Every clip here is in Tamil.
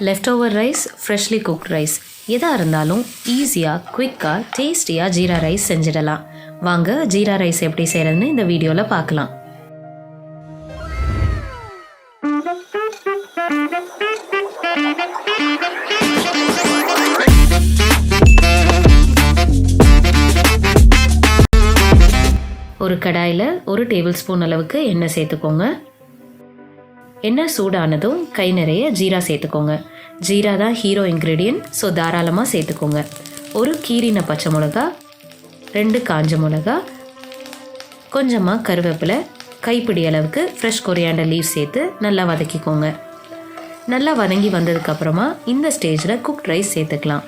Left over rice, freshly cooked rice எதாக இருந்தாலும் ஈஸியாக, குயிக்காக, டேஸ்டியாக ஜீரா ரைஸ் செஞ்சிடலாம். வாங்க ஜீரா ரைஸ் எப்படி செய்கிறதுன்னு இந்த வீடியோவில் பார்க்கலாம். ஒரு கடாயில் 1 டேபிள் ஸ்பூன் அளவுக்கு எண்ணெய் சேர்த்துக்கோங்க. எண்ணெய் சூடானதும் கை நிறைய ஜீரா சேர்த்துக்கோங்க. ஜீரா தான் ஹீரோ இன்க்ரீடியன்ட், ஸோ தாராளமாக சேர்த்துக்கோங்க. ஒரு கீரின பச்சை மிளகா, 2 காஞ்ச மிளகா, கொஞ்சமாக கருவேப்பிலை, கைப்பிடி அளவுக்கு ஃப்ரெஷ் கொரியாண்டர் லீவ் சேர்த்து நல்லா வதக்கிக்கோங்க. நல்லா வதங்கி வந்ததுக்கப்புறமா இந்த ஸ்டேஜில் குக்ட் ரைஸ் சேர்த்துக்கலாம்.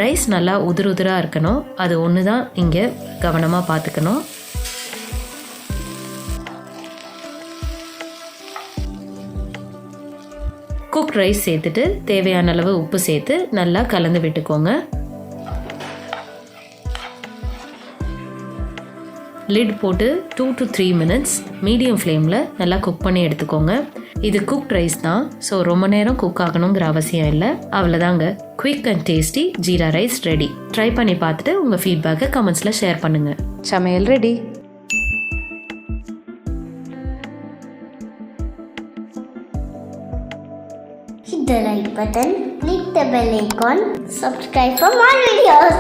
ரைஸ் நல்லா உதிராக இருக்கணும், அது ஒன்று தான் இங்கே கவனமாக பார்த்துக்கணும். குக்ட் ரைஸ் சேர்த்துட்டு தேவையான அளவு உப்பு சேர்த்து நல்லா கலந்து விட்டுக்கோங்க. லிட் போட்டு 2 to 3 minutes மீடியம் ஃப்ளேமில் நல்லா குக் பண்ணி எடுத்துக்கோங்க. இது குக்ட் ரைஸ் தான், ஸோ ரொம்ப நேரம் குக் ஆகணுங்கிற அவசியம் இல்லை. அவ்வளோதாங்க, quick and tasty jeera rice ready. Try பண்ணி பார்த்துட்டு உங்கள் ஃபீட்பேக்கை கமெண்ட்ஸில் ஷேர் பண்ணுங்கள். சமையல் ready. Hit the like button, click the bell icon, subscribe for more videos.